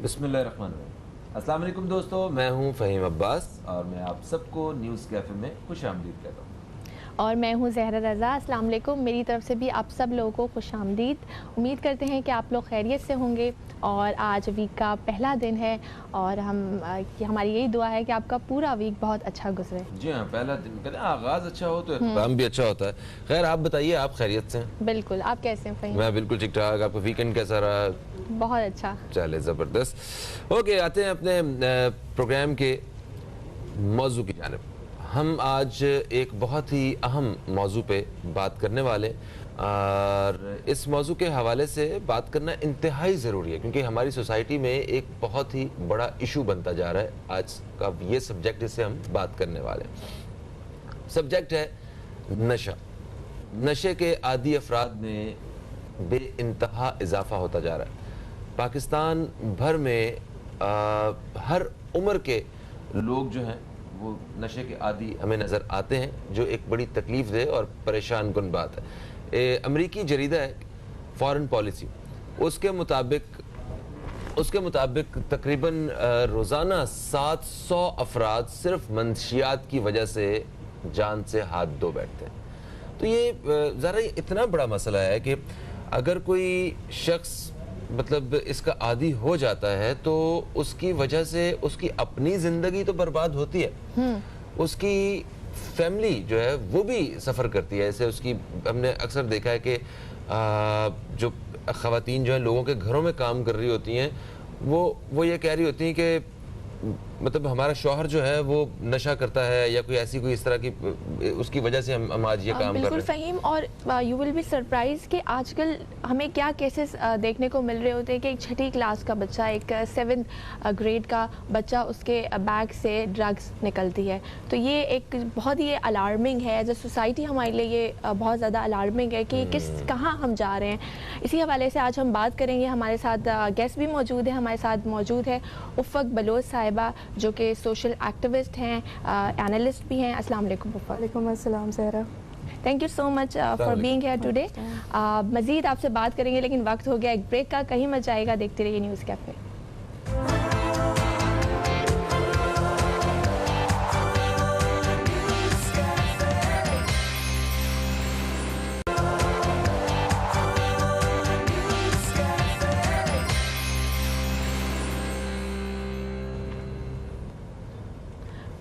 बिस्मिल्लाहिर्रहमानिर्रहीम। अस्सलाम वालेकुम दोस्तों, मैं हूं फ़हीम अब्बास और मैं आप सबको न्यूज़ कैफ़े में खुशामदीद कहता हूं। और मैं हूं ज़हरा रज़ा। अस्सलाम वालेकुम। मेरी तरफ से भी आप सब लोगों को खुशामदीद। उम्मीद करते हैं कि आप लोग खैरियत से होंगे और आज वीक का पहला दिन है और हमारी यही दुआ है कि आपका पूरा वीक बहुत अच्छा गुजरे। जी हाँ, पहला दिन कहते हैं आगाज़ अच्छा हो तो इख्तिताम भी अच्छा होता है। खैर आप बताइए, आप खैरियत से हैं? बिल्कुल, आप कैसे हैं फ़हीम? मैं बिल्कुल ठीक ठाक। आपका वीकेंड कैसा रहा? बहुत अच्छा। चले ज़बरदस्त। ओके, आते हैं अपने प्रोग्राम के मौजू की जानिब। हम आज एक बहुत ही अहम मौजू पे बात करने वाले और इस मौजू के हवाले से बात करना इंतहाई ज़रूरी है क्योंकि हमारी सोसाइटी में एक बहुत ही बड़ा इशू बनता जा रहा है। आज का ये सब्जेक्ट जिससे हम बात करने वाले सब्जेक्ट है नशा। नशे के आदी अफराद में बेइंतहा इजाफा होता जा रहा है। पाकिस्तान भर में हर उम्र के लोग जो हैं वो नशे के आदी हमें नज़र आते हैं, जो एक बड़ी तकलीफ दे और परेशान कुन बात है। अमरीकी जरीदा है फॉरेन पॉलिसी, उसके मुताबिक तकरीबन रोज़ाना 700 अफराद सिर्फ मंशियात की वजह से जान से हाथ धो बैठते हैं। तो ये ज़रा इतना बड़ा मसला है कि अगर कोई शख्स मतलब इसका आदी हो जाता है तो उसकी वजह से उसकी अपनी ज़िंदगी तो बर्बाद होती है, उसकी फैमिली जो है वो भी सफ़र करती है। ऐसे उसकी हमने अक्सर देखा है कि जो ख़वातीन जो है लोगों के घरों में काम कर रही होती हैं, वो ये कह रही होती हैं कि मतलब हमारा शौहर जो है वो नशा करता है या कोई ऐसी कोई इस तरह की उसकी वजह से हम आज ये काम कर रहे हैं। बिल्कुल फ़हीम, और यू विल बी सरप्राइज कि आजकल हमें क्या केसेस देखने को मिल रहे होते हैं कि एक 6ठी क्लास का बच्चा, एक 7th ग्रेड का बच्चा, उसके बैग से ड्रग्स निकलती है। तो ये एक बहुत ही अलार्मिंग है एज अ सोसाइटी, हमारे लिए ये बहुत ज़्यादा अलार्मिंग है कि कहाँ हम जा रहे हैं। इसी हवाले से आज हम बात करेंगे। हमारे साथ गेस्ट भी मौजूद है। हमारे साथ मौजूद है उफ़क़ बलोच साहिबा जो कि सोशल एक्टिविस्ट हैं, एनालिस्ट भी हैं। अस्सलाम वालेकुम उफ़क़। वालेकुम अस्सलाम Zahra. Thank you so much for being here today. मज़ीद आपसे बात करेंगे लेकिन वक्त हो गया एक ब्रेक का। कहीं मत जाएगा, देखते रहिए न्यूज़ कैफ़े।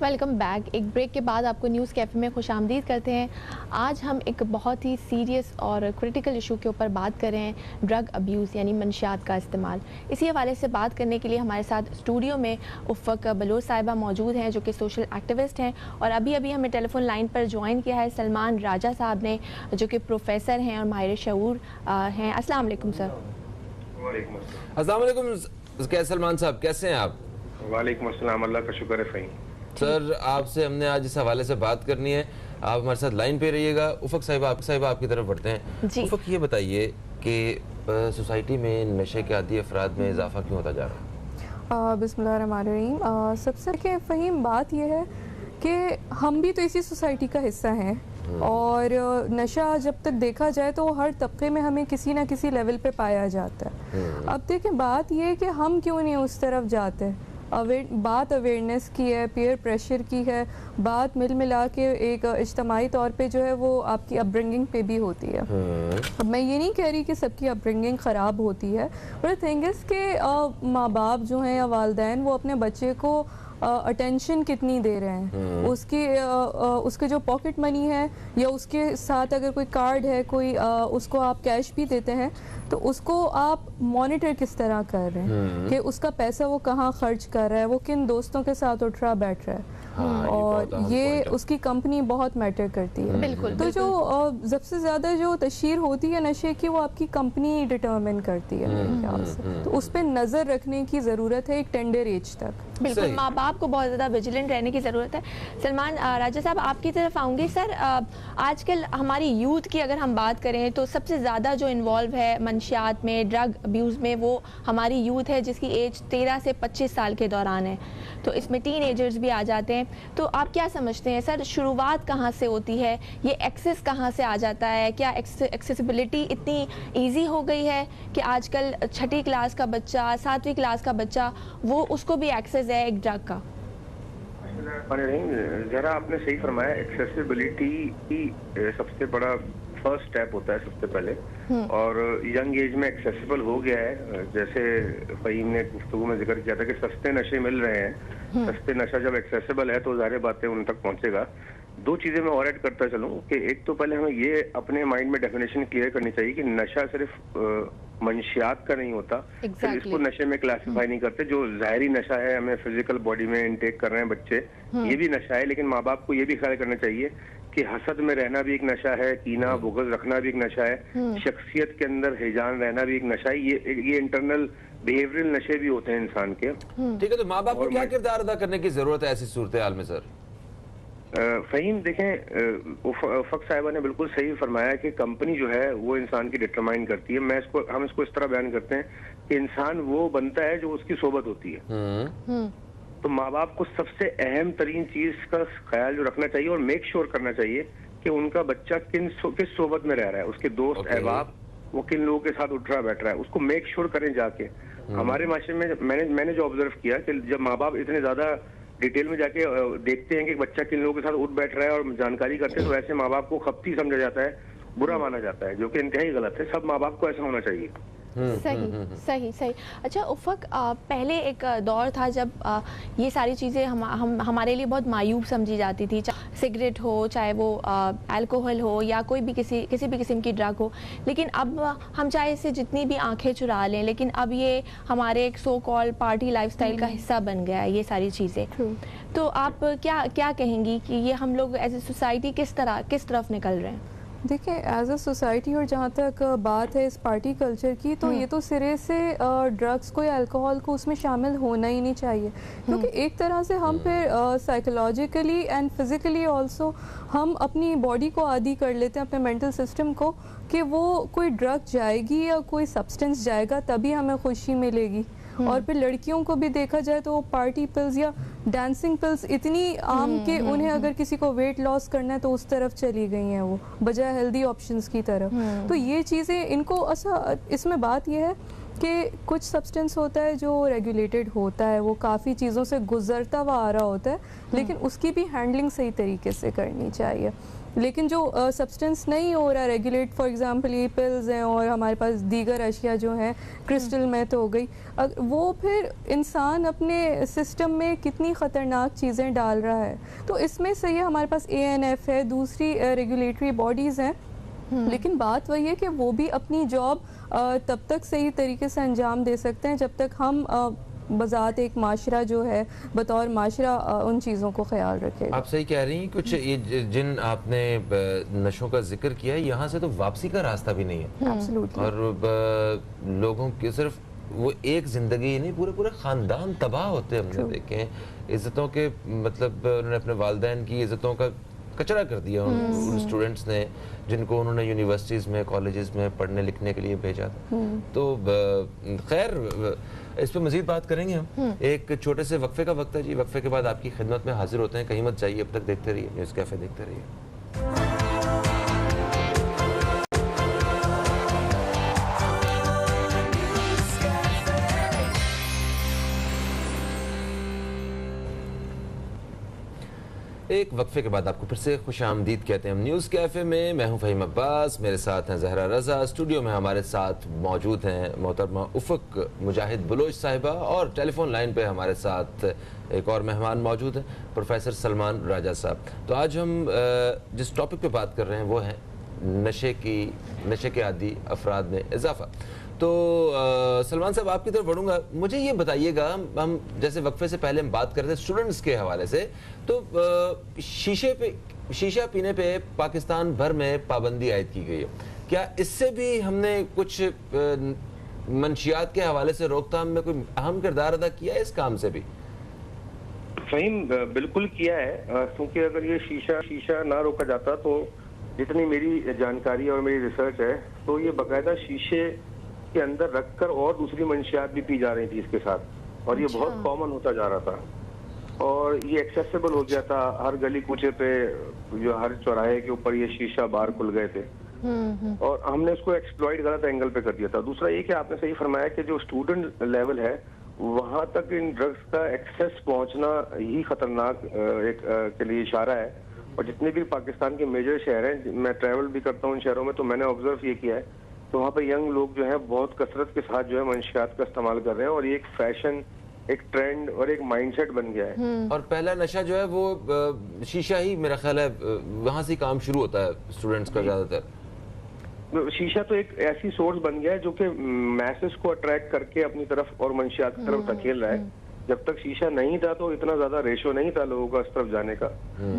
Welcome back. एक ब्रेक के बाद आपको न्यूज़ कैफ़े में खुशामदीद करते हैं। आज हम एक बहुत ही सीरियस और क्रिटिकल इशू के ऊपर बात कर रहे हैं, ड्रग अब्यूज़ यानी मंशियात का इस्तेमाल। इसी हवाले से बात करने के लिए हमारे साथ स्टूडियो में उफ़क़ बलोच साहिबा मौजूद हैं जो कि सोशल एक्टिविस्ट हैं, और अभी हमें टेलीफोन लाइन पर ज्वाइन किया है सलमान राजा साहब ने जो कि प्रोफेसर हैं और माहिर शऊर हैं। अस्सलाम वालेकुम सर। अस्सलाम वालेकुम। क्या सलमान साहब, कैसे हैं आप? वालेकुम अस्सलाम, अल्लाह का शुक्र है फ़हीम। सर आपसे हमने आज इस हवाले से बात करनी है, आप हमारे साथ लाइन पे रहिएगा। उफ़क़ साहिबा आपकी तरफ बढ़ते हैं। उफ़क़ ये बताइए कि सोसाइटी में नशे के आदी अफराद में इजाफा क्यों होता जा रहा है? बिस्मिल्लाहिर्रहमानिर्रहीम। सबसे कि फ़हीम बात यह है कि हम भी तो इसी सोसाइटी का हिस्सा हैं और नशा जब तक देखा जाए तो हर तबके में हमें किसी ना किसी लेवल पे पाया जाता है। अब देखें, बात यह है कि हम क्यों नहीं उस तरफ जाते। बात अवेयरनेस की है, पीयर प्रेशर की है, बात मिला के एक इज्तमाही तौर पे जो है वो आपकी अपब्रिंगिंग पे भी होती है। अब मैं ये नहीं कह रही कि सबकी अपब्रिंगिंग ख़राब होती है, बट थिंग इज़ के माँ बाप जो हैं या वालिदैन वो अपने बच्चे को अटेंशन कितनी दे रहे हैं, उसके जो पॉकेट मनी है या उसके साथ अगर कोई कार्ड है, कोई उसको आप कैश भी देते हैं तो उसको आप मॉनिटर किस तरह कर रहे हैं कि उसका पैसा वो कहाँ खर्च कर रहा है, वो किन दोस्तों के साथ उठ रहा बैठ रहा है। और ये उसकी कंपनी बहुत मैटर करती है। बिल्कुल। तो जो सबसे ज़्यादा जो तशहीर होती है नशे की वो आपकी कंपनी डिटर्मिन करती है मेरे ख्याल से। तो उस पर नज़र रखने की ज़रूरत है एक टेंडर एज तक। बिल्कुल, माँ बाप को बहुत ज़्यादा विजिलेंट रहने की ज़रूरत है। सलमान राजा साहब आपकी तरफ आऊँगी। सर, आजकल हमारी यूथ की अगर हम बात करें तो सबसे ज़्यादा जो इन्वॉल्व है मंशियात में, ड्रग अब्यूज़ में, वो हमारी यूथ है जिसकी एज 13 से 25 साल के दौरान है। तो इसमें टीन एजर्स भी आ जाते हैं। तो आप क्या समझते हैं सर, शुरुआत कहाँ से होती है, ये एक्सेस कहाँ से आ जाता है? क्या एक्सेसिबिलिटी इतनी ईजी हो गई है कि आजकल छठी क्लास का बच्चा, 7वीं क्लास का बच्चा, वो उसको भी एक्सेस है एक ड्रग का? जरा आपने सही फरमाया, एक्सेसिबिलिटी ही सबसे बड़ा फर्स्ट स्टेप होता है सबसे पहले। और यंग एज में एक्सेसिबल हो गया है, जैसे फ़हीम ने गुफ्तगू में जिक्र किया था कि सस्ते नशे मिल रहे हैं। सस्ते नशा जब एक्सेसिबल है तो ज़ाहिर बात है उन तक पहुंचेगा। दो चीज़ें मैं और ऐड करता चलूँ कि एक तो पहले हमें ये अपने माइंड में डेफिनेशन क्लियर करनी चाहिए कि नशा सिर्फ मंशियात का नहीं होता। सिर्फ इसको नशे में क्लासिफाई नहीं करते। जो ज़ाहरी नशा है हमें फिजिकल बॉडी में इनटेक कर रहे हैं बच्चे, ये भी नशा है। लेकिन माँ बाप को ये भी ख्याल करना चाहिए कि हसद में रहना भी एक नशा है, कीना बुग़्ज़ रखना भी एक नशा है, शख्सियत के अंदर हिजान रहना भी एक नशा है। ये इंटरनल बिहेवियरल नशे भी होते हैं इंसान के। ठीक है, तो माँ बाप को क्या किरदार अदा करने की जरूरत है ऐसी सूरत हाल में सर? फ़हीम देखें, उफ़क़ साहिबा ने बिल्कुल सही फरमाया कि कंपनी जो है वो इंसान की डिटरमाइन करती है। हम इसको इस तरह बयान करते हैं कि इंसान वो बनता है जो उसकी सोबत होती है। तो माँ बाप को सबसे अहम तरीन चीज का ख्याल जो रखना चाहिए और मेक श्योर करना चाहिए कि उनका बच्चा किस सोबत में रह रहा है, उसके दोस्त अहबाब वो किन लोगों के साथ उठ रहा बैठ रहा है, उसको मेक श्योर करें जाके। हमारे माशरे में मैंने जो ऑब्जर्व किया कि जब माँ बाप इतने ज्यादा डिटेल में जाके देखते हैं कि बच्चा किन लोगों के साथ उठ बैठ रहा है और जानकारी करते हैं, तो ऐसे माँ बाप को खपती समझा जाता है, बुरा माना जाता है, जो कि इंतहाई गलत है। सब माँ बाप को ऐसा होना चाहिए। सही। अच्छा उफ़क़, पहले एक दौर था जब ये सारी चीज़ें हमारे लिए बहुत मायूब समझी जाती थी, चाहे सिगरेट हो, चाहे वो अल्कोहल हो, या कोई भी किसी भी किस्म की ड्रग हो। लेकिन अब हम चाहे इससे जितनी भी आंखें चुरा लें, लेकिन अब ये हमारे एक सो कॉल पार्टी लाइफस्टाइल का हिस्सा बन गया है ये सारी चीज़ें। तो आप क्या कहेंगी कि ये हम लोग एज ए सोसाइटी किस तरफ निकल रहे हैं? देखिए, एज अ सोसाइटी और जहाँ तक बात है इस पार्टी कल्चर की, तो ये तो सिरे से ड्रग्स को या अल्कोहल को उसमें शामिल होना ही नहीं चाहिए, क्योंकि एक तरह से हम फिर साइकोलॉजिकली एंड फिज़िकली ऑल्सो हम अपनी बॉडी को आदी कर लेते हैं, अपने मेंटल सिस्टम को, कि वो कोई ड्रग जाएगी या कोई सब्सटेंस जाएगा तभी हमें खुशी मिलेगी। और फिर लड़कियों को भी देखा जाए तो पार्टी पिल्स या डांसिंग पिल्स इतनी आम के उन्हें अगर किसी को वेट लॉस करना है तो उस तरफ चली गई हैं वो, बजाय हेल्दी ऑप्शंस की तरफ। तो ये चीज़ें इनको इसमें बात यह है कि कुछ सब्सटेंस होता है जो रेगुलेटेड होता है, वो काफ़ी चीज़ों से गुजरता हुआ आ रहा होता है, लेकिन उसकी भी हैंडलिंग सही तरीके से करनी चाहिए। लेकिन जो सब्सटेंस नहीं हो रहा रेगुलेट, फॉर एग्जांपल ये पिल्स हैं और हमारे पास दीगर अशिया जो हैं, क्रिस्टल मेथ हो गई, वो फिर इंसान अपने सिस्टम में कितनी ख़तरनाक चीज़ें डाल रहा है। तो इसमें से ये हमारे पास ANF है, दूसरी रेगुलेटरी बॉडीज़ हैं, लेकिन बात वही है कि वो भी अपनी जॉब तब तक सही तरीके से अंजाम दे सकते हैं जब तक हम बजात एक माशरा जो है बतौर माशरा उन चीज़ों को ख्याल रखे। आप सही कह रही हैं। कुछ ये जिन आपने नशों का जिक्र किया है, यहाँ से तो वापसी का रास्ता भी नहीं है। एब्सोल्युटली। और लोगों की सिर्फ वो एक जिंदगी ही नहीं, पूरे खानदान तबाह होते हमने देखे हैं। इज्जतों के मतलब उन्होंने अपने वालिदैन की इज्जतों का कचरा कर दिया उन स्टूडेंट्स ने जिनको उन्होंने यूनिवर्सिटीज़ में कॉलेजेस में पढ़ने लिखने के लिए भेजा था। तो खैर इस पर मज़ीद बात करेंगे हम। एक छोटे से वक्फे का वक्त है जी, वक्फे के बाद आपकी खिदमत में हाजिर होते हैं। कहीं मत जाइए, अब तक देखते रहिए न्यूज़ कैफ़े, देखते रहिए। एक वक्फे के बाद आपको फिर से खुश आमदीद कहते हैं हम न्यूज़ कैफ़े में। मैं हूं फ़हीम अब्बास, मेरे साथ हैं ज़हरा रज़ा। स्टूडियो में हमारे साथ मौजूद हैं मोहतरमा उफ़क़ मुजाहिद बलोच साहिबा, और टेलीफोन लाइन पे हमारे साथ एक और मेहमान मौजूद हैं, प्रोफेसर सलमान राजा साहब। तो आज हम जिस टॉपिक पे बात कर रहे हैं वो है नशे के आदी अफराद में इजाफा। तो सलमान साहब आपकी तरफ बढ़ूंगा, मुझे ये बताइएगा, हम जैसे वक्फे से पहले हम बात कर रहे थे स्टूडेंट्स के हवाले से, तो शीशा पीने पे पाकिस्तान भर में पाबंदी आयद की गई है। क्या इससे भी हमने कुछ मंशियात के हवाले से रोकथाम में कोई अहम किरदार अदा किया है इस काम से भी? फ़हीम बिल्कुल किया है, क्योंकि अगर ये शीशा ना रोका जाता तो जितनी मेरी जानकारी और मेरी रिसर्च है तो ये बाकायदा शीशे के अंदर रखकर और दूसरी मंशियात भी पी जा रही थी इसके साथ, और ये बहुत कॉमन होता जा रहा था और ये एक्सेसिबल हो गया था। हर गली कूचे पे, जो हर चौराहे के ऊपर ये शीशा बार खुल गए थे। और हमने उसको एक्सप्लॉइट गलत एंगल पे कर दिया था। दूसरा ये कि आपने सही फरमाया कि जो स्टूडेंट लेवल है वहां तक इन ड्रग्स का एक्सेस पहुंचना ही खतरनाक के लिए इशारा है। और जितने भी पाकिस्तान के मेजर शहर हैं, मैं ट्रैवल भी करता हूँ उन शहरों में, तो मैंने ऑब्जर्व ये किया है तो वहाँ पे यंग लोग जो है बहुत कसरत के साथ जो है मंशियात का इस्तेमाल कर रहे हैं, और ये एक फैशन, एक ट्रेंड और एक माइंडसेट बन गया है। और पहला नशा जो है वो शीशा ही मेरा ख्याल है, वहां से काम शुरू होता है स्टूडेंट्स का ज्यादातर। शीशा तो एक ऐसी सोर्स बन गया है जो कि मैसेज को अट्रैक्ट करके अपनी तरफ और मंशियात की तरफ धकेल रहा है। जब तक शीशा नहीं था तो इतना ज्यादा रेशो नहीं था लोगों का इस तरफ जाने का।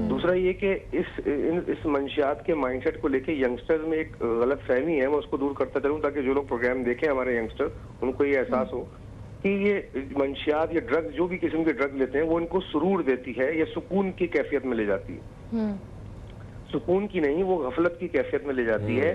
दूसरा ये कि इस मंशियात के माइंडसेट को लेके यंगस्टर्स में एक गलत फहमी है, मैं उसको दूर करता चलूं ताकि जो लोग प्रोग्राम देखें हमारे यंगस्टर, उनको ये एहसास हो कि ये मंशियात या ड्रग्स, जो भी किस्म के ड्रग्स लेते हैं, वो इनको सुरूर देती है या सुकून की कैफियत में ले जाती है। सुकून की नहीं, वो गफलत की कैफियत में ले जाती है।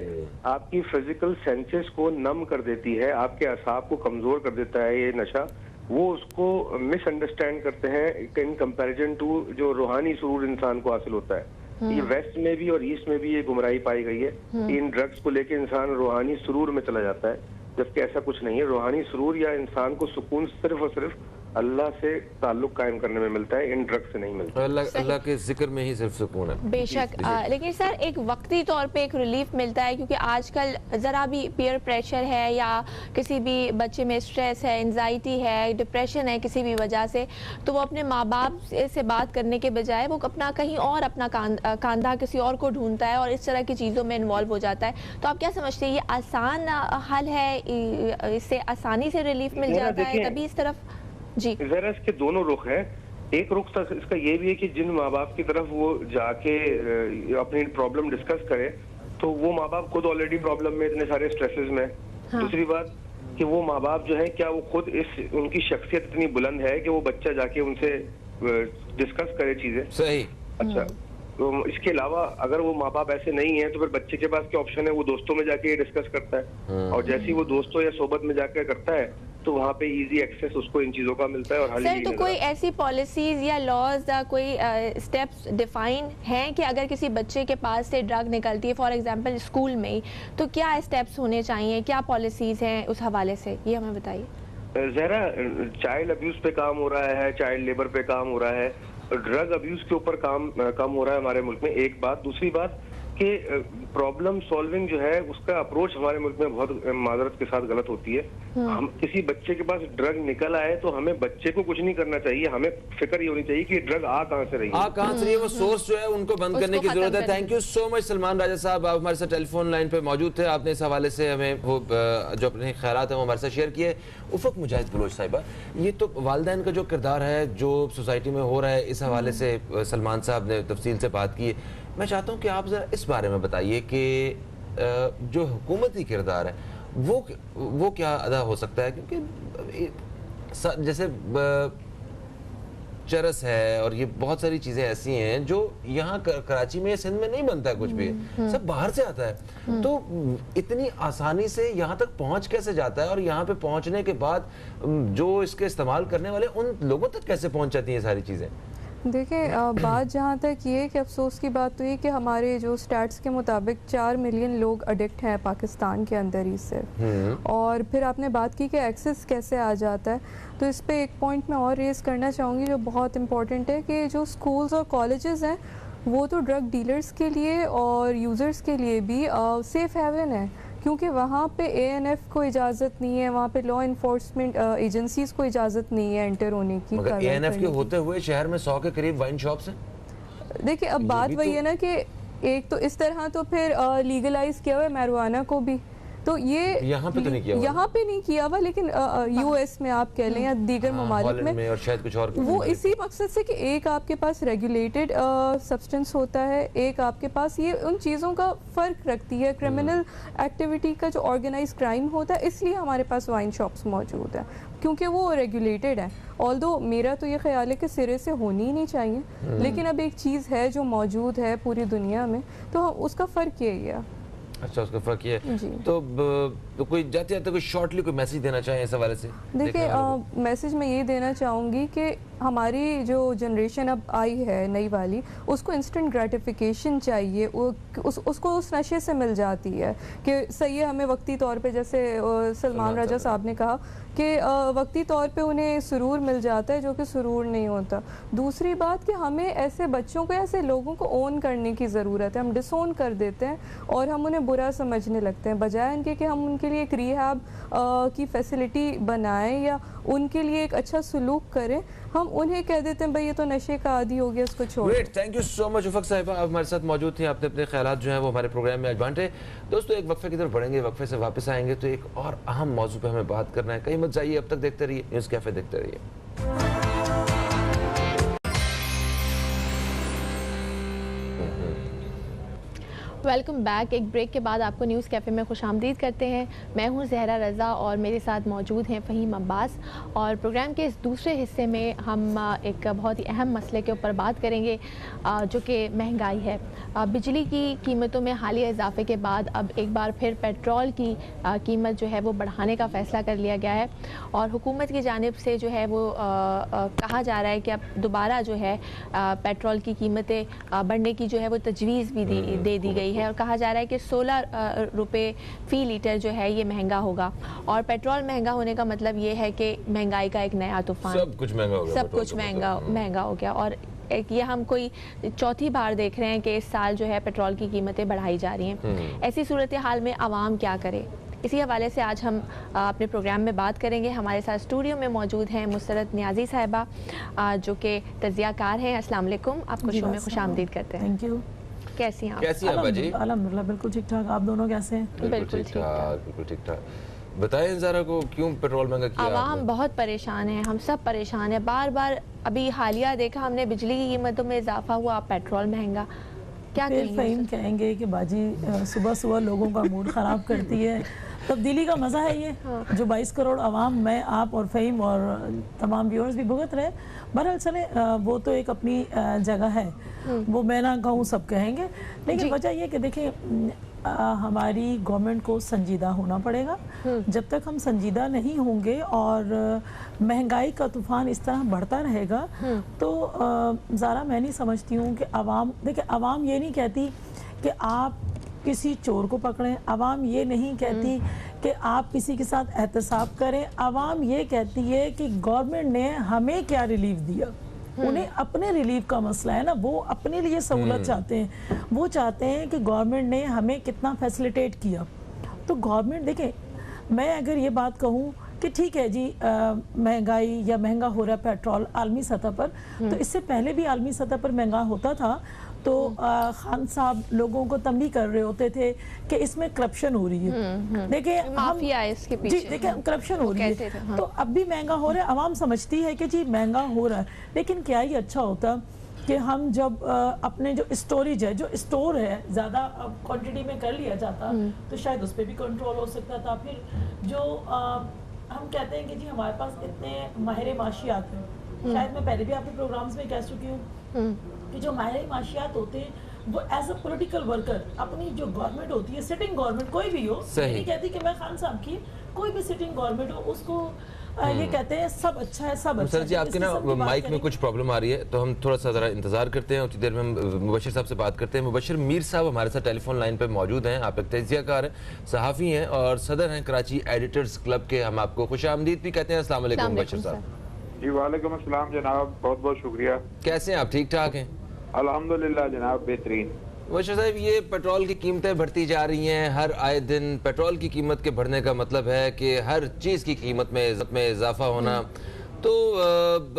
आपकी फिजिकल सेंसेस को नम कर देती है, आपके असाब को कमजोर कर देता है ये नशा। वो उसको मिसअंडरस्टैंड करते हैं इन कंपैरिजन टू जो रूहानी सुरूर इंसान को हासिल होता है। ये वेस्ट में भी और ईस्ट में भी ये गुमराही पाई गई है कि इन ड्रग्स को लेके इंसान रूहानी सुरूर में चला जाता है, जबकि ऐसा कुछ नहीं है। रूहानी सुरूर या इंसान को सुकून सिर्फ और सिर्फ अल्लाह से ताल्लुक कायम करने में मिलता है, इन ड्रग्स से नहीं मिलता। अल्लाह के जिक्र में ही सिर्फ सुकून है। बेशक, लेकिन सर एक वक्ती तौर पे एक रिलीफ मिलता है, क्योंकि आजकल ज़रा भी पीयर प्रेशर है या किसी भी बच्चे में स्ट्रेस है, एंजाइटी है, डिप्रेशन है किसी भी वजह से, तो वो अपने माँ बाप से बात करने के बजाय वो अपना कहीं और अपना कांधा किसी और को ढूंढता है और इस तरह की चीज़ों में इन्वॉल्व हो जाता है। तो आप क्या समझते हैं, ये आसान हल है, इससे आसानी से रिलीफ मिल जाता है तभी इस तरफ? जी, जरा इसके दोनों रुख हैं। एक रुख तक इसका ये भी है कि जिन माँ बाप की तरफ वो जाके अपनी प्रॉब्लम डिस्कस करे, तो वो माँ बाप खुद ऑलरेडी प्रॉब्लम में, इतने सारे स्ट्रेसेस में। हाँ। दूसरी बात कि वो माँ बाप जो है, क्या वो खुद उनकी शख्सियत इतनी बुलंद है कि वो बच्चा जाके उनसे डिस्कस करे चीजें। सही। अच्छा, तो इसके अलावा अगर वो माँ बाप ऐसे नहीं है तो फिर बच्चे के पास क्या ऑप्शन है, वो दोस्तों में जाके डिस्कस करता है। और जैसे ही वो दोस्तों या सोबत में जाकर करता है तो वहाँ पे इजी एक्सेस उसको इन चीजों का मिलता है। और सर, तो कोई ऐसी पॉलिसीज या लॉज या कोई स्टेप्स डिफाइन हैं कि अगर किसी बच्चे के पास से ड्रग निकलती है, फॉर एग्जांपल स्कूल में ही, तो क्या स्टेप्स होने चाहिए, क्या पॉलिसीज हैं उस हवाले से, ये हमें बताइए। जरा चाइल्ड अब्यूज पे काम हो रहा है, चाइल्ड लेबर पे काम हो रहा है, ड्रग अब्यूज के ऊपर काम कम हो रहा है हमारे मुल्क में। एक बात। दूसरी बात कि प्रॉब्लम सॉल्विंग जो है उसका अप्रोच हमारे मुल्क में बहुत माजरत के साथ गलत होती है। हम किसी बच्चे के पास ड्रग निकल आए तो हमें बच्चे को कुछ नहीं करना चाहिए, हमें फिक्र ये होनी चाहिए कि ड्रग आ कहां से रही है, वो सोर्स जो है उनको बंद करने की जरूरत है। Thank you so much Salman Raja साहब, आप हमारे साथ टेलीफोन लाइन पे मौजूद थे, आपने इस हवाले से हमें वो जो अपने ख्यालात हैं वो हमारे साथ शेयर किए। उफक मुजाहिद बलोच साहिबा, ये तो वालिदैन का जो किरदार है जो सोसाइटी में हो रहा है, इस हवाले से सलमान साहब ने तफसील से बात की है। मैं चाहता हूँ कि आप ज़रा इस बारे में बताइए कि जो हुकूमती किरदार है वो क्या अदा हो सकता है, क्योंकि जैसे चरस है और ये बहुत सारी चीज़ें ऐसी हैं जो यहाँ कराची में, सिंध में नहीं बनता है कुछ भी, सब बाहर से आता है। तो इतनी आसानी से यहाँ तक पहुँच कैसे जाता है, और यहाँ पे पहुँचने के बाद जो इसके इस्तेमाल करने वाले उन लोगों तक कैसे पहुँच जाती हैं सारी चीज़ें? देखिए, बात जहाँ तक ये कि अफसोस की बात तो ये कि हमारे जो स्टैट्स के मुताबिक 4 मिलियन लोग अडिक्ट हैं पाकिस्तान के अंदर ही से। और फिर आपने बात की कि एक्सेस कैसे आ जाता है, तो इस पे एक पॉइंट मैं और रेज़ करना चाहूँगी जो बहुत इम्पॉर्टेंट है कि जो स्कूल्स और कॉलेजेस हैं वो तो ड्रग डीलर्स के लिए और यूज़र्स के लिए भी सेफ़ हेवन है, क्योंकि वहाँ पे ANF को इजाज़त नहीं है, वहाँ पे लॉ इन्फोर्समेंट एजेंसीज को इजाज़त नहीं है एंटर होने की। मगर ANF के होते हुए शहर में 100 के करीब वाइन शॉप्स हैं। देखिए, अब बात वही है ना कि एक तो इस तरह तो फिर लीगलाइज किया हुआ है मैरिजुआना को भी, तो ये यहाँ पे तो नहीं किया हुआ, यहाँ पे नहीं किया हुआ, लेकिन US में आप कह लें या दीगर ममालिक में और शायद कुछ और, वो इसी मकसद से कि एक आपके पास रेगुलेटेड सब्सटेंस होता है, एक आपके पास ये उन चीज़ों का फ़र्क रखती है। क्रिमिनल एक्टिविटी का जो ऑर्गेनाइज क्राइम होता है, इसलिए हमारे पास वाइन शॉप्स मौजूद है क्योंकि वो रेगुलेटेड है। ऑल्दो मेरा तो ये ख्याल है कि सिरे से होनी ही नहीं चाहिए, लेकिन अब एक चीज़ है जो मौजूद है पूरी दुनिया में, तो उसका फ़र्क यही है। अच्छा, उसका फर्क ये है। तो कोई जाते जाते कोई शॉर्टली कोई मैसेज देना चाहे इस हवाले से? देखिए, मैसेज मैं ये देना चाहूँगी कि हमारी जो जनरेशन अब आई है नई वाली, उसको इंस्टेंट ग्रेटिफिकेशन चाहिए, उसको उस नशे से मिल जाती है कि सही है, हमें वक्ती तौर पे, जैसे सलमान राजा साहब ने कहा कि वक्ती तौर पे उन्हें सुरूर मिल जाता है जो कि सुरूर नहीं होता। दूसरी बात कि हमें ऐसे बच्चों को, ऐसे लोगों को ओन करने की ज़रूरत है। हम डिसोन कर देते हैं और हम उन्हें बुरा समझने लगते हैं, बजाय इनके कि हम उनके लिए एक रिहैब की फैसिलिटी बनाएं या उनके लिए एक अच्छा सलूक करें। हम उन्हें कह देते हैं भाई ये तो नशे का आदी हो गया, इसको छोड़। Great, thank you so much Ufaq साहिबा, आप हमारे साथ मौजूद थी, आपने अपने ख्यालात जो हैं वो हमारे प्रोग्राम में आज बांटे। दोस्तों एक वक्फे की तरफ बढ़ेंगे, वक्फे से वापस आएंगे तो एक और अहम मौजू पे हमें बात करना है। कहीं मत जाइए, अब तक देखते रहिए न्यूज़ कैफे, देखते रहिए। Welcome back. एक ब्रेक के बाद आपको न्यूज़ कैफ़े में खुशामदीद करते हैं। मैं हूं ज़हरा रज़ा और मेरे साथ मौजूद हैं फ़हीम अब्बास। और प्रोग्राम के इस दूसरे हिस्से में हम एक बहुत ही अहम मसले के ऊपर बात करेंगे जो कि महंगाई है। बिजली की कीमतों में हालिया इजाफे के बाद अब एक बार फिर पेट्रोल की कीमत जो है वो बढ़ाने का फ़ैसला कर लिया गया है और हुकूमत की जानिब से जो है वो कहा जा रहा है कि अब दोबारा जो है पेट्रोल की कीमतें बढ़ने की जो है वो तजवीज़ भी दे दी गई है और कहा जा रहा है कि 16 रुपये फ़ी लीटर जो है ये महंगा होगा। और पेट्रोल महंगा होने का मतलब ये है कि महंगाई का एक नया तूफान, सब कुछ महंगा हो गया, सब कुछ महंगा हो गया। और ये हम कोई चौथी बार देख रहे हैं कि इस साल जो है पेट्रोल की कीमतें बढ़ाई जा रही हैं। ऐसी सूरत हाल में आवाम क्या करे, इसी हवाले से आज हम अपने प्रोग्राम में बात करेंगे। हमारे साथ स्टूडियो में मौजूद हैं मुसरत नियाजी साहिबा जो कि तजियाकार हैं। अस्सलाम वालेकुम, आपको शो में खुशामदीद करते हैं। Thank you. कैसी हैं आप? कैसी हैं बाजी? अल्हम्दुलिल्लाह बिल्कुल ठीक ठाक। आप दोनों कैसे हैं? बिल्कुल ठीक ठाक। बिल्कुल ठीक ठाक। बताएं ज़रा को क्यों पेट्रोल महंगा किया आवाम आपने? बहुत परेशान है, हम सब परेशान है। बार बार अभी हालिया देखा हमने बिजली की कीमतों में इजाफा हुआ, पेट्रोल महंगा। क्या फिर कहेंगे? फ़हीम कहेंगे कि बाजी सुबह सुबह लोगों का मूड ख़राब करती है। तब्दीली का मज़ा है ये जो 22 करोड़ आवाम, मैं, आप और फ़हीम और तमाम व्यूअर्स भी भुगत रहे। बहरहाल चले, वो तो एक अपनी जगह है, वो मैं ना कहूँ सब कहेंगे, लेकिन वजह ये कि देखें हमारी गवर्नमेंट को संजीदा होना पड़ेगा। जब तक हम संजीदा नहीं होंगे और महंगाई का तूफान इस तरह बढ़ता रहेगा तो ज़रा मैं नहीं समझती हूँ कि आवाम, देखिए आवाम ये नहीं कहती कि आप किसी चोर को पकड़ें, आवाम ये नहीं कहती कि आप किसी के साथ एहतसाब करें, आवाम ये कहती है कि गवर्नमेंट ने हमें क्या रिलीफ दिया। उन्हें अपने रिलीफ का मसला है ना, वो अपने लिए सहूलत चाहते हैं, वो चाहते हैं कि गवर्नमेंट ने हमें कितना फैसिलिटेट किया। तो गवर्नमेंट देखें, मैं अगर ये बात कहूँ कि ठीक है जी महंगाई या महंगा हो रहा है पेट्रोल आलमी सतह पर, तो इससे पहले भी आलमी सतह पर महंगा होता था तो खान साहब लोगों को तंबी कर रहे होते थे कि इसमें करप्शन हो रही है। देखिए माफिया है इसके पीछे। जी देखिए करप्शन हो रही है। हाँ। तो अब भी महंगा हो रहा है, आवाम समझती है कि जी महंगा हो रहा है, लेकिन क्या ही अच्छा होता कि हम जब अपने जो स्टोरेज है, जो स्टोर है, ज़्यादा क्वांटिटी में कर लिया जाता तो शायद उस पर भी कंट्रोल हो सकता था। फिर जो हम कहते हैं कि जी हमारे पास इतने माहिर माशियात हैं, शायद मैं पहले भी आपके प्रोग्राम्स में कह चुकी हूँ कि जो माहिर माशियात होते हैं वो एज अ पॉलिटिकल वर्कर, अपनी जो गवर्नमेंट होती है, सिटिंग गवर्नमेंट कोई भी हो, नहीं कहती कि मैं खान साहब की, कोई भी सिटिंग गवर्नमेंट हो उसको ये कहते हैं सब अच्छा है, सब अच्छा है। जी आपके ना माइक में कुछ प्रॉब्लम आ रही है तो हम थोड़ा सा ज़रा इंतजार करते हैं, उतनी देर में हम मुबशिर साहब से बात करते हैं। मुबशिर मीर साहब हमारे साथ टेलीफोन लाइन पे मौजूद हैं। आप एक तजियाकार हैं, सहाफ़ी हैं और सदर हैं कराची एडिटर्स क्लब के। हम आपको खुशामदीद भी कहते हैं। अस्सलाम वालेकुम मुबशिर साहब। जी वालेकुम अस्सलाम जनाब, बहुत बहुत शुक्रिया। कैसे हैं आप? ठीक ठाक हैं? अल्हम्दुलिल्लाह जनाब, बेहतरीन। मुबशिर साहब, ये पेट्रोल की कीमतें बढ़ती जा रही हैं हर आए दिन। पेट्रोल की कीमत के बढ़ने का मतलब है कि हर चीज़ की कीमत में इजाफा होना। तो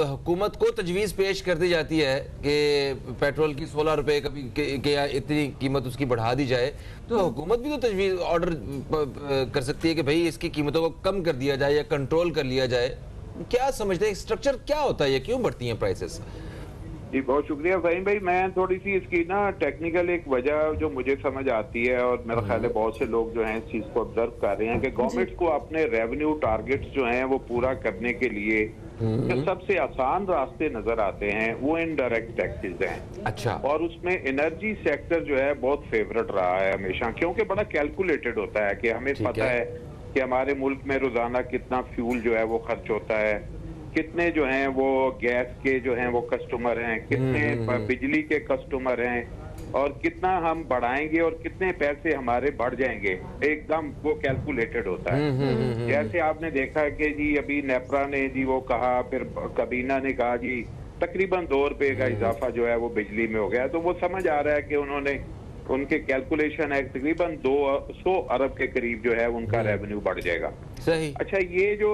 हुकूमत को तजवीज़ पेश कर दी जाती है कि पेट्रोल की 16 रुपये कभी के या इतनी कीमत उसकी बढ़ा दी जाए, तो हुकूमत भी तो तजवीज़ ऑर्डर कर सकती है कि भाई इसकी कीमतों को कम कर दिया जाए या कंट्रोल कर लिया जाए। क्या समझते हैं, स्ट्रक्चर क्या होता है, ये क्यों बढ़ती हैं प्राइसेस? जी बहुत शुक्रिया फ़हीम भाई। मैं थोड़ी सी इसकी ना टेक्निकल एक वजह जो मुझे समझ आती है और मेरा ख्याल है बहुत से लोग जो हैं इस चीज़ को ऑब्जर्व कर रहे हैं कि गवर्नमेंट को अपने रेवेन्यू टारगेट्स जो हैं वो पूरा करने के लिए जो सबसे आसान रास्ते नजर आते हैं वो इनडायरेक्ट टैक्सेस हैं। अच्छा। और उसमें एनर्जी सेक्टर जो है बहुत फेवरेट रहा है हमेशा, क्योंकि बड़ा कैलकुलेटेड होता है कि हमें पता है कि हमारे मुल्क में रोजाना कितना फ्यूल जो है वो खर्च होता है, कितने जो हैं वो गैस के जो हैं वो कस्टमर हैं, कितने बिजली के कस्टमर हैं, और कितना हम बढ़ाएंगे और कितने पैसे हमारे बढ़ जाएंगे, एकदम वो कैलकुलेटेड होता है। जैसे आपने देखा कि जी अभी नेपरा ने जी वो कहा, फिर कबीना ने कहा जी तकरीबन 2 रुपए का इजाफा जो है वो बिजली में हो गया, तो वो समझ आ रहा है कि उन्होंने, उनके कैलकुलेशन है तकरीबन 200 अरब के करीब जो है उनका रेवेन्यू बढ़ जाएगा। सही। अच्छा, ये जो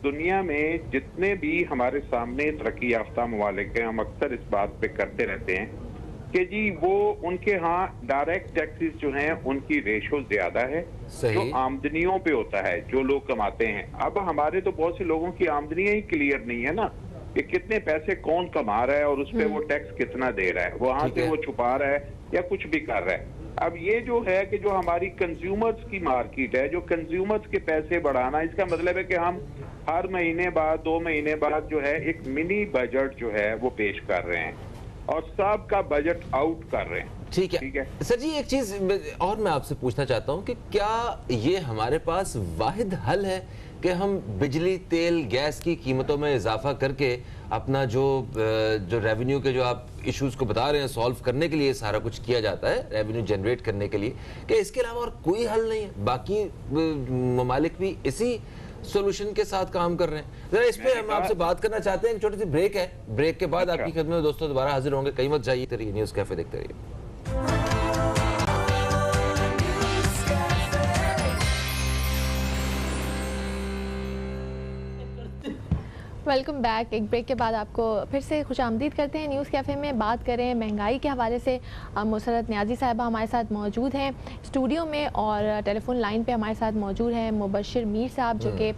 दुनिया में जितने भी हमारे सामने तरक्की याफ्ता ममालिक हैं, हम अक्सर इस बात पे करते रहते हैं कि जी वो उनके यहाँ डायरेक्ट टैक्सेस जो हैं उनकी रेशो ज्यादा है जो आमदनियों पे होता है, जो लोग कमाते हैं। अब हमारे तो बहुत से लोगों की आमदनियां ही क्लियर नहीं है ना कि कितने पैसे कौन कमा रहा है और उस पर वो टैक्स कितना दे रहा है, वहां से वो छुपा रहा है या कुछ भी कर रहा है। अब ये जो है कि जो हमारी कंज्यूमर्स की मार्केट है, जो कंज्यूमर्स के पैसे बढ़ाना, इसका मतलब है कि हम हर महीने बाद 2 महीने बाद जो है एक मिनी बजट जो है वो पेश कर रहे हैं और सबका बजट आउट कर रहे हैं। ठीक है सर जी, एक चीज और मैं आपसे पूछना चाहता हूं कि क्या ये हमारे पास वाहिद हल है कि हम बिजली, तेल, गैस की कीमतों में इजाफा करके अपना जो रेवेन्यू के जो आप इश्यूज को बता रहे हैं सॉल्व करने के लिए सारा कुछ किया जाता है, रेवेन्यू जनरेट करने के लिए, कि इसके अलावा और कोई हल नहीं है? बाकी ममालिक भी इसी सॉल्यूशन के साथ काम कर रहे हैं। जरा इस पे हम आपसे बात करना चाहते हैं। एक छोटी सी ब्रेक है, ब्रेक के बाद आपकी खिदमत में दोस्तों दोबारा हाजिर होंगे। कहीं मत जाइए, रहिए न्यूज़ कैफे देखते रहिए। Welcome back. एक ब्रेक के बाद आपको फिर से खुशामदीद करते हैं न्यूज़ कैफ़े में। बात करें महंगाई के हवाले से, मुसरत न्याजी साहिबा हमारे साथ मौजूद हैं स्टूडियो में, और टेलीफोन लाइन पे हमारे साथ मौजूद हैं मुबशिर मीर साहब जो कि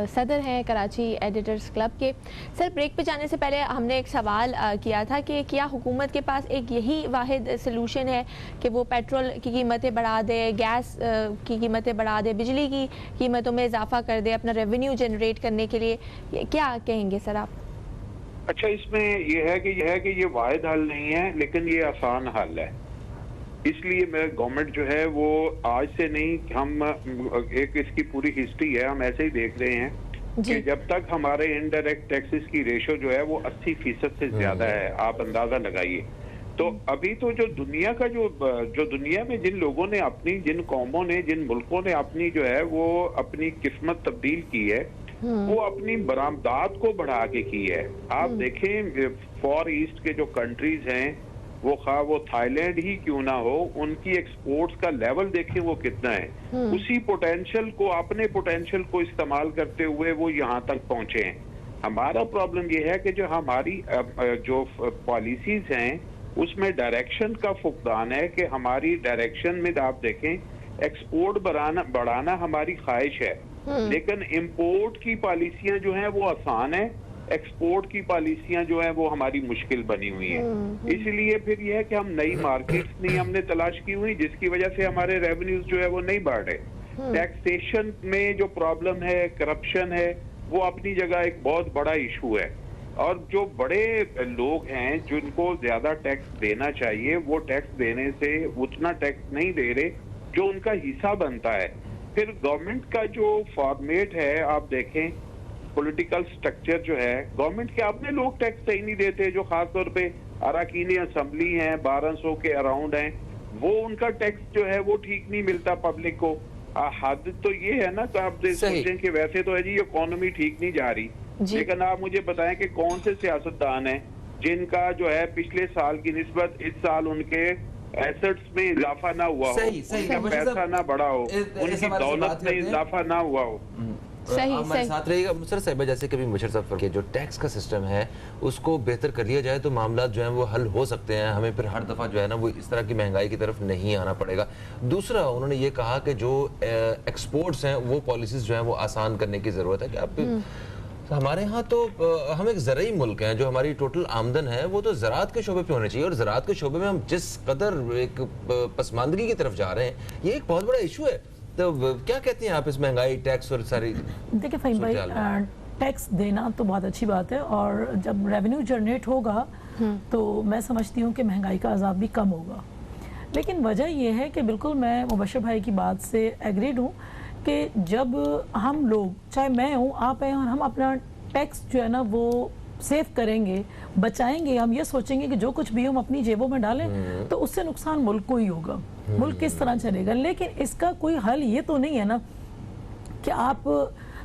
सदर हैं कराची एडिटर्स क्लब के। सर, ब्रेक पे जाने से पहले हमने एक सवाल किया था कि क्या हुकूमत के पास एक यही वाहिद सलूशन है कि वो पेट्रोल की कीमतें बढ़ा दे, गैस की कीमतें बढ़ा दे, बिजली की कीमतों में इजाफा कर दे अपना रेवेन्यू जनरेट करने के लिए? क्या कहेंगे सर आप? अच्छा, इसमें यह है कि ये वाहिद हल नहीं है, लेकिन ये आसान हल है। इसलिए मैं गवर्नमेंट जो है वो आज से नहीं, हम एक इसकी पूरी हिस्ट्री है, हम ऐसे ही देख रहे हैं कि जब तक हमारे इनडायरेक्ट टैक्सेस की रेशो जो है वो 80% से ज्यादा है, आप अंदाजा लगाइए। तो अभी तो जो दुनिया का जो दुनिया में जिन लोगों ने अपनी, जिन कौमों ने, जिन मुल्कों ने अपनी जो है वो अपनी किस्मत तब्दील की है, वो अपनी बरामदात को बढ़ा के की है। आप देखें फॉर ईस्ट के जो कंट्रीज हैं, वो खा वो थाईलैंड ही क्यों ना हो, उनकी एक्सपोर्ट्स का लेवल देखें वो कितना है। उसी पोटेंशियल को, अपने पोटेंशियल को इस्तेमाल करते हुए वो यहाँ तक पहुंचे हैं। हमारा प्रॉब्लम ये है कि जो हमारी जो पॉलिसीज हैं उसमें डायरेक्शन का फुकदान है कि हमारी डायरेक्शन में आप देखें एक्सपोर्ट बढ़ाना हमारी ख्वाहिश है, लेकिन इंपोर्ट की पॉलिसियां जो हैं वो आसान है, एक्सपोर्ट की पॉलिसियां जो हैं वो हमारी मुश्किल बनी हुई हैं। इसलिए फिर यह है कि हम नई मार्केट्स नहीं हमने तलाश की हुई, जिसकी वजह से हमारे रेवेन्यूज जो है वो नहीं बढ़ रहे। टैक्सेशन में जो प्रॉब्लम है, करप्शन है, वो अपनी जगह एक बहुत बड़ा इशू है, और जो बड़े लोग हैं जिनको ज्यादा टैक्स देना चाहिए वो टैक्स देने से उतना टैक्स नहीं दे रहे जो उनका हिस्सा बनता है। फिर गवर्नमेंट का जो फॉर्मेट है, आप देखें पॉलिटिकल स्ट्रक्चर जो है, गवर्नमेंट के अपने लोग टैक्स सही नहीं देते, जो खासतौर पे अराकीन असेंबली हैं 1200 के अराउंड हैं, वो उनका टैक्स जो है वो ठीक नहीं मिलता पब्लिक को। हद तो ये है ना, तो आप सोचें कि वैसे तो है जी इकोनॉमी ठीक नहीं जा रही, लेकिन आप मुझे बताएं कि कौन से सियासतदान हैं जिनका जो है पिछले साल की निस्बत इस साल उनके एसेट्स में इजाफा ना हुआ हो, उनका पैसा ना बढ़ा हो, उनकी दौलत में इजाफा ना हुआ हो। हमारे साथ रहेगा मुसर साहिबा, जैसे कभी मुशर साहब के जो टैक्स का सिस्टम है उसको बेहतर कर लिया जाए तो मामला जो है वो हल हो सकते हैं, हमें फिर हर दफ़ा जो है ना वो इस तरह की महंगाई की तरफ नहीं आना पड़ेगा। दूसरा, उन्होंने ये कहा कि जो एक्सपोर्ट्स हैं वो पॉलिसीज जो है वो आसान करने की ज़रूरत है। कि आप हमारे यहाँ तो हम एक ज़राई मुल्क हैं, जो हमारी टोटल आमदन है वो तो ज़राअत के शोबे पे होने चाहिए, और ज़राअत के शोबे में हम जिस कदर एक पसमानदगी की तरफ जा रहे हैं, ये एक बहुत बड़ा इशू है। तो क्या कहती हैं आप इस महंगाई, टैक्स और सारी? देखिए फ़हीम भाई, टैक्स देना तो बहुत अच्छी बात है, और जब रेवेन्यू जनरेट होगा तो मैं समझती हूँ कि महंगाई का अजाब भी कम होगा। लेकिन वजह यह है कि बिल्कुल मैं मुबशिर भाई की बात से एग्रीड हूँ कि जब हम लोग, चाहे मैं हूँ, आप हैं, और हम अपना टैक्स जो है ना वो सेव करेंगे, बचाएंगे, हम ये सोचेंगे कि जो कुछ भी हम अपनी जेबों में डालें तो उससे नुकसान मुल्क को ही होगा, मुल्क किस तरह चलेगा। लेकिन इसका कोई हल ये तो नहीं है ना कि आप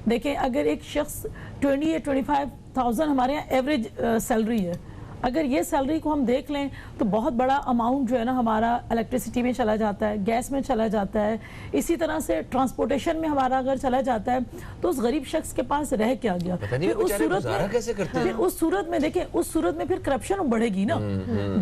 देखें, अगर एक शख्स 20 या 25,000 हमारे यहाँ एवरेज सैलरी है, अगर ये सैलरी को हम देख लें तो बहुत बड़ा अमाउंट जो है ना हमारा इलेक्ट्रिसिटी में चला जाता है, गैस में चला जाता है, इसी तरह से ट्रांसपोर्टेशन में हमारा अगर चला जाता है तो उस गरीब शख्स के पास रह क्या गया। फिर उस सूरत में देखें, उस सूरत में फिर करप्शन बढ़ेगी ना।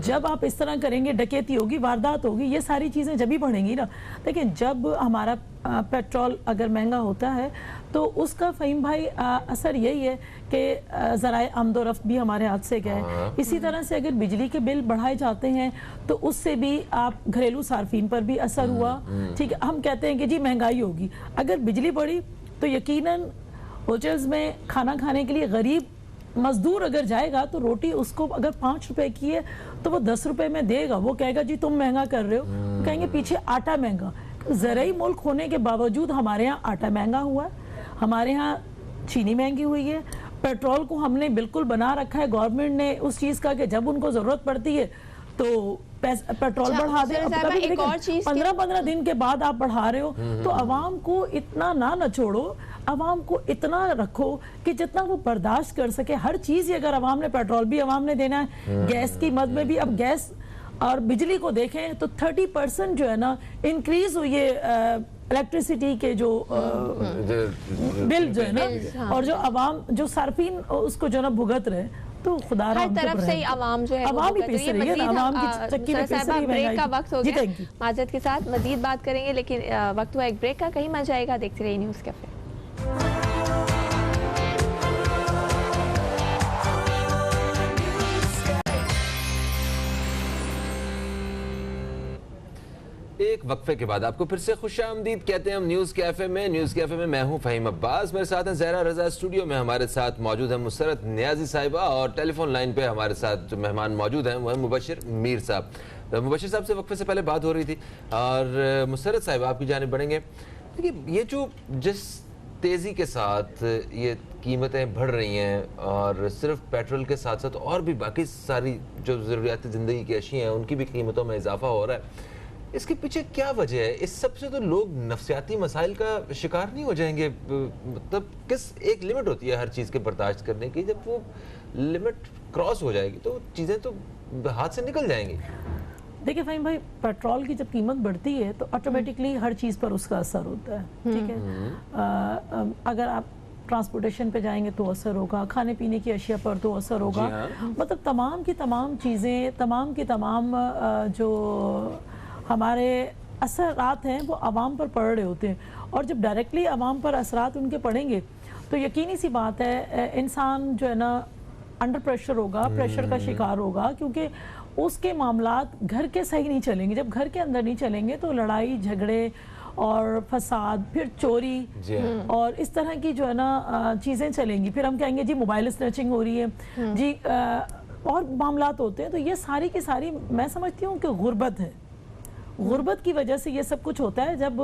जब आप इस तरह करेंगे, डकैती होगी, वारदात होगी, ये सारी चीजें जब ही बढ़ेंगी ना। देखिए, जब हमारा पेट्रोल अगर महंगा होता है तो उसका फ़हीम भाई असर यही है कि ज़राए आमदोरफ्त भी हमारे हाथ से गए। इसी तरह से अगर बिजली के बिल बढ़ाए जाते हैं तो उससे भी आप घरेलू सार्फिन पर भी असर हुआ। ठीक है, हम कहते हैं कि जी महंगाई होगी, अगर बिजली बढ़ी तो यकीनन होटल्स में खाना खाने के लिए गरीब मजदूर अगर जाएगा तो रोटी उसको अगर 5 रुपए की है तो वो 10 रुपए में देगा। वो कहेगा जी तुम महंगा कर रहे हो, वो कहेंगे पीछे आटा महंगा। ज़राई मुल्क होने के बावजूद हमारे यहाँ आटा महंगा हुआ है, हमारे यहाँ चीनी महंगी हुई है, पेट्रोल को हमने बिल्कुल बना रखा है गवर्नमेंट ने उस चीज़ का कि जब उनको ज़रूरत पड़ती है तो पेट्रोल बढ़ा दे। 15-15 दिन के बाद आप बढ़ा रहे हो तो आवाम को इतना ना छोड़ो, आवाम को इतना रखो कि जितना वो बर्दाश्त कर सके। हर चीज़ ही अगर आवाम ने, पेट्रोल भी आवाम ने देना है, गैस की मद में भी, अब गैस और बिजली को देखें तो 30% जो है ना इंक्रीज हुई है इलेक्ट्रिसिटी के जो बिल जो है ना, और जो आवाम, जो सार्फिन उसको जो ना भुगत रहे, तो खुदा हर तरफ से ही आवाम जो है आवाम ही पीस रही है ना, आवाम की चक्की में पीस रही है। ब्रेक का वक्त हो गया, माजरत के साथ मजीद बात करेंगे, लेकिन वक्त हुआ एक ब्रेक का। कहीं मत जाएगा, देखते रहिए न्यूज़ कैफे। एक वक्फे के बाद आपको फिर से खुशामदीद कहते हैं हम न्यूज़ कैफे में। न्यूज़ कैफे में मैं हूं फ़हीम अब्बास, मेरे साथ हैं ज़हरा रज़ा। स्टूडियो में हमारे साथ मौजूद है मुसरत नियाज़ी साहिबा, और टेलीफोन लाइन पे हमारे साथ जो मेहमान मौजूद हैं वो है मुबशिर मीर साहब। मुबशिर साहब से वक्फे से पहले बात हो रही थी, और मुसरत साहिबा आपकी जानिब बढ़ेंगे। देखिए, ये जो जिस तेज़ी के साथ ये कीमतें बढ़ रही हैं, और सिर्फ पेट्रोल के साथ साथ और भी बाकी सारी जो ज़रूरियात ज़िंदगी की अशियाँ हैं उनकी भी कीमतों में इजाफा हो रहा है, इसके पीछे क्या वजह है? इस सब से तो लोग नफ्सियाती मसाइल का शिकार नहीं हो जाएंगे? मतलब किस एक लिमिट होती है हर चीज़ के बर्दाश्त करने की, जब वो लिमिट क्रॉस हो जाएगी तो चीज़ें तो हाथ से निकल जाएंगी। देखिए फ़हीम भाई, पेट्रोल की जब कीमत बढ़ती है तो ऑटोमेटिकली हर चीज़ पर उसका असर होता है। ठीक है, अगर आप ट्रांसपोर्टेशन पे जाएंगे तो असर होगा, खाने पीने की अशिया पर तो असर होगा, मतलब तमाम की तमाम चीज़ें, तमाम की तमाम जो हमारे असरात हैं वो आवाम पर पड़ रहे होते हैं। और जब डायरेक्टली आवाम पर असरात उनके पड़ेंगे तो यकीनी सी बात है इंसान जो है ना अंडर प्रेशर होगा, प्रेशर का शिकार होगा, क्योंकि उसके मामलात घर के सही नहीं चलेंगे। जब घर के अंदर नहीं चलेंगे तो लड़ाई झगड़े और फसाद, फिर चोरी और इस तरह की जो है ना चीज़ें चलेंगी। फिर हम कहेंगे जी मोबाइल स्नैचिंग हो रही है जी, और मामलात होते हैं। तो ये सारी की सारी मैं समझती हूँ कि गुर्बत है। गुर्बत की वजह से ये सब कुछ होता है। जब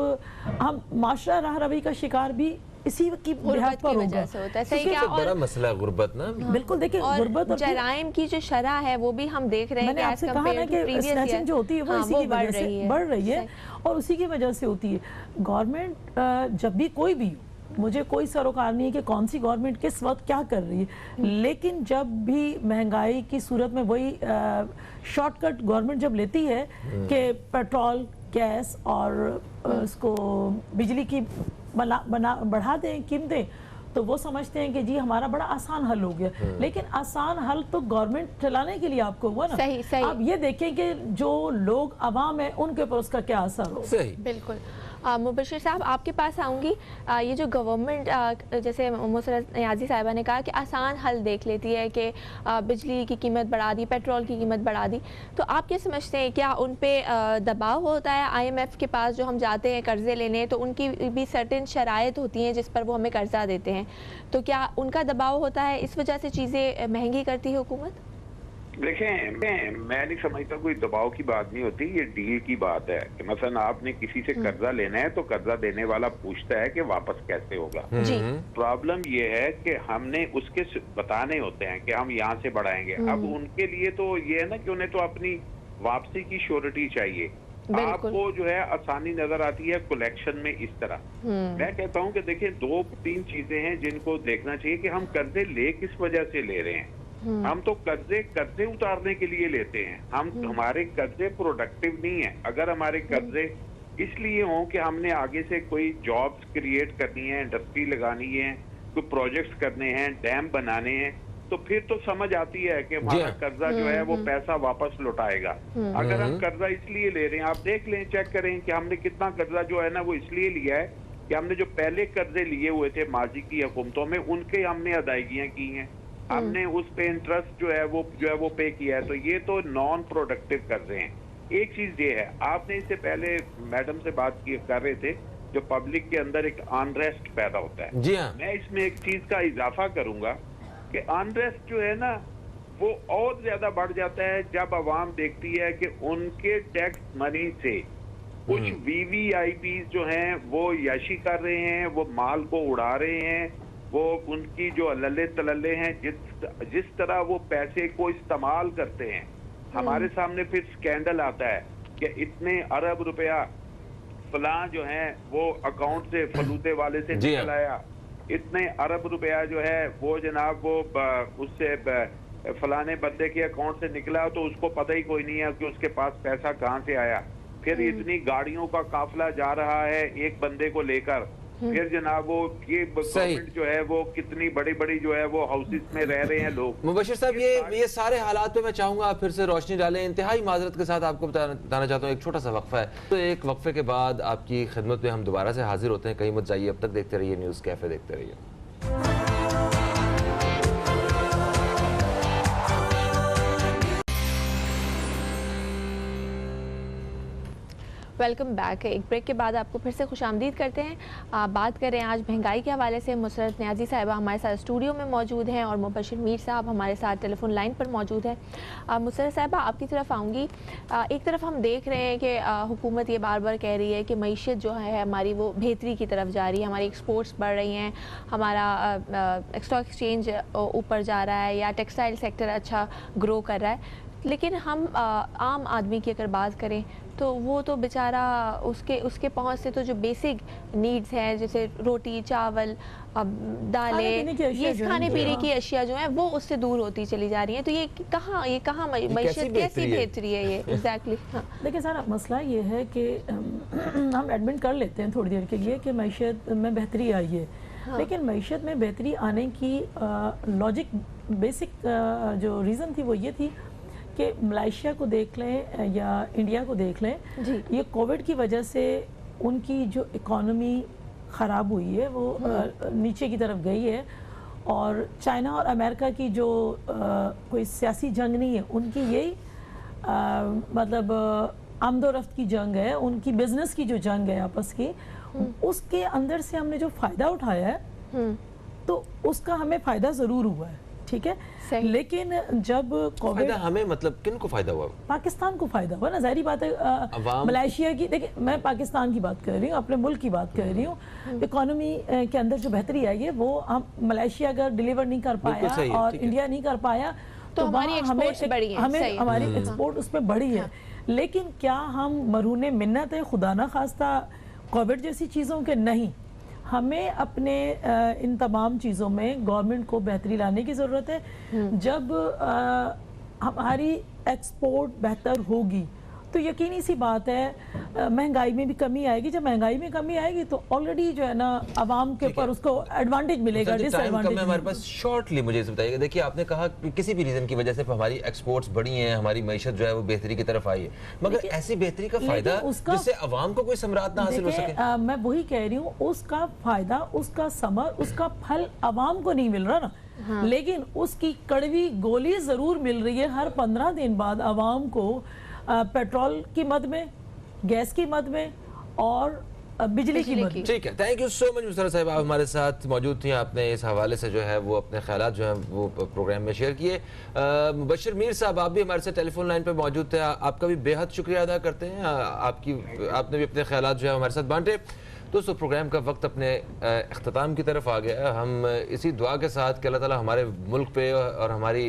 हम माशरा राह रवी का शिकार भी इसी की गुर्बत की वजह से होता है। सही क्या, और बड़ा मसला गुर्बत ना। बिल्कुल, देखिए गुर्बत और जराइम की जो शरह है वो भी हम देख रहे हैं मैंने आपसे कहा ना कि स्नैचिंग जो होती है वो इसी की वजह से बढ़ रही है, और उसी की वजह से होती है। गवर्नमेंट जब भी कोई भी, मुझे कोई सरोकार नहीं है कि कौन सी गवर्नमेंट किस वक्त क्या कर रही है, लेकिन जब भी महंगाई की सूरत में वही शॉर्टकट गवर्नमेंट जब लेती है कि पेट्रोल, गैस और उसको बिजली की बढ़ा दें कीमतें, तो वो समझते हैं कि जी हमारा बड़ा आसान हल हो गया। लेकिन आसान हल तो गवर्नमेंट चलाने के लिए आपको हुआ ना। सही। आप ये देखें कि जो लोग आवाम है उनके ऊपर उसका क्या असर हो। सही, बिल्कुल। मुबशिर साहब, आपके पास आऊँगी। ये जो गवर्नमेंट, जैसे मुसरत नियाज़ी साहिबा ने कहा कि आसान हल देख लेती है कि बिजली की कीमत बढ़ा दी, पेट्रोल की कीमत बढ़ा दी, तो आप क्या समझते हैं, क्या उन पे दबाव होता है? IMF के पास जो हम जाते हैं कर्ज़े लेने, तो उनकी भी सर्टेन शराइत होती हैं जिस पर वो हमें कर्जा देते हैं, तो क्या उनका दबाव होता है, इस वजह से चीज़ें महंगी करती है हुकूमत? देखें, मैं नहीं समझता कोई दबाव की बात नहीं होती, ये डील की बात है कि मसलन आपने किसी से कर्जा लेना है तो कर्जा देने वाला पूछता है कि वापस कैसे होगा। जी प्रॉब्लम ये है कि हमने उसके बताने होते हैं कि हम यहाँ से बढ़ाएंगे। अब उनके लिए तो ये है ना कि उन्हें तो अपनी वापसी की श्योरिटी चाहिए। आपको जो है आसानी नजर आती है कलेक्शन में इस तरह। मैं कहता हूँ कि देखिए 2-3 चीजें हैं जिनको देखना चाहिए कि हम कर्जे ले किस वजह से ले रहे हैं। हम तो कर्जे उतारने के लिए लेते हैं, हमारे कर्जे प्रोडक्टिव नहीं है। अगर हमारे कर्जे इसलिए हों कि हमने आगे से कोई जॉब्स क्रिएट करनी है, इंडस्ट्री लगानी है, कोई प्रोजेक्ट्स करने हैं, डैम बनाने हैं, तो फिर तो समझ आती है कि हमारा कर्जा जो है वो पैसा वापस लौटाएगा। अगर हम कर्जा इसलिए ले रहे हैं, आप देख लें, चेक करें कि हमने कितना कर्जा जो है ना वो इसलिए लिया है कि हमने जो पहले कर्जे लिए हुए थे माजी की हुकूमतों में उनके हमने अदायगियां की हैं, हमने उस पे इंटरेस्ट जो है वो पे किया है। तो ये तो नॉन प्रोडक्टिव कर्जे हैं। एक चीज ये है, आपने इससे पहले मैडम से बात कर रहे थे, जो पब्लिक के अंदर एक अनरेस्ट पैदा होता है। जी हाँ, मैं इसमें एक चीज का इजाफा करूंगा कि अनरेस्ट जो है ना वो और ज्यादा बढ़ जाता है जब अवाम देखती है कि उनके टैक्स मनी से कुछ वीवीआईपी जो हैं वो याशी कर रहे हैं, वो माल को उड़ा रहे हैं, वो उनकी जो लल्ले तलल्ले हैं जिस तरह वो पैसे को इस्तेमाल करते हैं। हमारे सामने फिर स्कैंडल आता है कि इतने अरब रुपया फलां जो है वो अकाउंट से फलूते वाले से निकल आया, इतने अरब रुपया जो है वो जनाब वो उससे फलाने बंदे के अकाउंट से निकला, तो उसको पता ही कोई नहीं है कि उसके पास पैसा कहाँ से आया। फिर इतनी गाड़ियों का काफिला जा रहा है एक बंदे को लेकर, फिर जनाब वो ये गवर्नमेंट जो है वो कितनी बड़ी बड़ी जो है वो हाउसेस में रह रहे हैं लोग। मुबशिर साहब, ये सारे हालात पे मैं चाहूंगा आप फिर से रोशनी डालें। इंतहाई माजरत के साथ आपको बताना चाहता हूँ, एक छोटा सा वक्फा है, तो एक वक्फे के बाद आपकी खिदमत में हम दोबारा से हाजिर होते हैं। कहीं मत जाइए, अब तक देखते रहिए न्यूज़ कैफे, देखते रहिए। Welcome back. एक ब्रेक के बाद आपको फिर से खुशामदीद करते हैं। बात करें आज महंगाई के हवाले से। मुसरत न्याजी साहिबा हमारे साथ स्टूडियो में मौजूद हैं और मुबशिर मीर साहब हमारे साथ टेलीफोन लाइन पर मौजूद हैं। मुसरत साहिबा, आपकी तरफ आऊँगी। एक तरफ हम देख रहे हैं कि हुकूमत ये बार बार कह रही है कि मईशत जो है हमारी वो बेहतरी की तरफ जा रही है, हमारी एक्सपोर्ट्स बढ़ रही हैं, हमारा स्टॉक एक्सचेंज ऊपर जा रहा है या टेक्सटाइल सेक्टर अच्छा ग्रो कर रहा है। लेकिन हम आम आदमी की अगर बात करें तो वो तो बेचारा उसके पहुंच से तो जो बेसिक नीड्स हैं जैसे रोटी चावल दालें, ये खाने पीने की अशिया जो हैं वो उससे दूर होती चली जा रही हैं। तो ये कहाँ मईशत कैसी बेहतरी है ये एग्जैक्टली? हाँ देखिए सारा मसला ये है कि हम एडमिट कर लेते हैं थोड़ी देर के लिए कि मईशत में बेहतरी आई है। हाँ। लेकिन मईशत में बेहतरी आने की लॉजिक बेसिक जो रीज़न थी वो ये थी कि मलेशिया को देख लें या इंडिया को देख लें, ये कोविड की वजह से उनकी जो इकॉनमी ख़राब हुई है वो नीचे की तरफ गई है, और चाइना और अमेरिका की जो कोई सियासी जंग नहीं है, उनकी यही मतलब आमदोरफ्त की जंग है, उनकी बिजनेस की जो जंग है आपस की, उसके अंदर से हमने जो फ़ायदा उठाया है तो उसका हमें फ़ायदा ज़रूर हुआ है, ठीक है। लेकिन जब कोविड हमें मतलब किन को फायदा हुआ? पाकिस्तान को फायदा हुआ ना, जाहिर बात है। मलेशिया की देखिए, मैं पाकिस्तान की बात कर रही हूँ, अपने मुल्क की बात कर रही हूँ। इकोनॉमी के अंदर जो बेहतरी आई है वो हम मलेशिया अगर डिलीवर नहीं कर पाया और इंडिया नहीं कर पाया तो हमारी एक्सपोर्ट उसमें बढ़ी है। लेकिन क्या हम मरहूने मिन्नत है खुदा ना खास्ता कोविड जैसी चीज़ों के? नहीं, हमें अपने इन तमाम चीज़ों में गवर्नमेंट को बेहतरी लाने की ज़रूरत है। जब हमारी एक्सपोर्ट बेहतर होगी तो यकीनी सी बात है महंगाई में भी कमी आएगी। जब महंगाई में कमी आएगी तो ऑलरेडी जो है ना आवाम के ऊपर उसको एडवांटेज मिलेगा, डिसएडवांटेज हमारे पास। शॉर्टली मुझे इसे बताइएगा, देखिए आपने कहा कि किसी भी रीजन की वजह से हमारी एक्सपोर्ट्स बढ़ी हैं, हमारी मईशत जो है वो बेहतरी की तरफ आई है, मगर ऐसी बेहतरी का फायदा जिससे आवाम को कोई समरात ना हासिल हो सके। मैं वही कह रही हूँ, उसका फायदा, उसका समर, उसका फल आवाम को नहीं मिल रहा ना। हाँ। लेकिन उसकी कड़वी गोली जरूर मिल रही है हर 15 दिन बाद आवाम को, पेट्रोल की मद में, गैस की मद में और बिजली की मदद। ठीक है, thank you so much Musarrat Sahib, आप हमारे साथ मौजूद थी, आपने इस हवाले से जो है वो अपने ख्यालात जो हैं वो प्रोग्राम में शेयर किए। मुबश्शिर मीर साहब, आप भी हमारे साथ टेलीफोन लाइन पर मौजूद थे, आपका भी बेहद शुक्रिया अदा करते हैं, आपने भी अपने ख्यालात जो है हमारे साथ बांटे। दोस्तों, प्रोग्राम का वक्त अपने अख्ताम की तरफ आ गया है। हम इसी दुआ के साथ कि अल्लाह ताला हमारे मुल्क पे और हमारी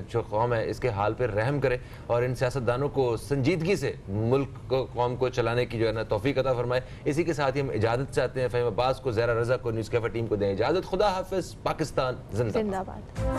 जो कौम है इसके हाल पे रहम करे और इन सियासतदानों को संजीदगी से मुल्क को, कौम को चलाने की जो है ना तौफीक अता फरमाए। इसी के साथ ही हम इजाज़त चाहते हैं। फ़हीम अब्बास को, ज़हरा रज़ा को, न्यूज़ कैफ़े टीम को दें इजाज़त। खुदा हाफ़िज़। पाकिस्तान जिंदाबाद।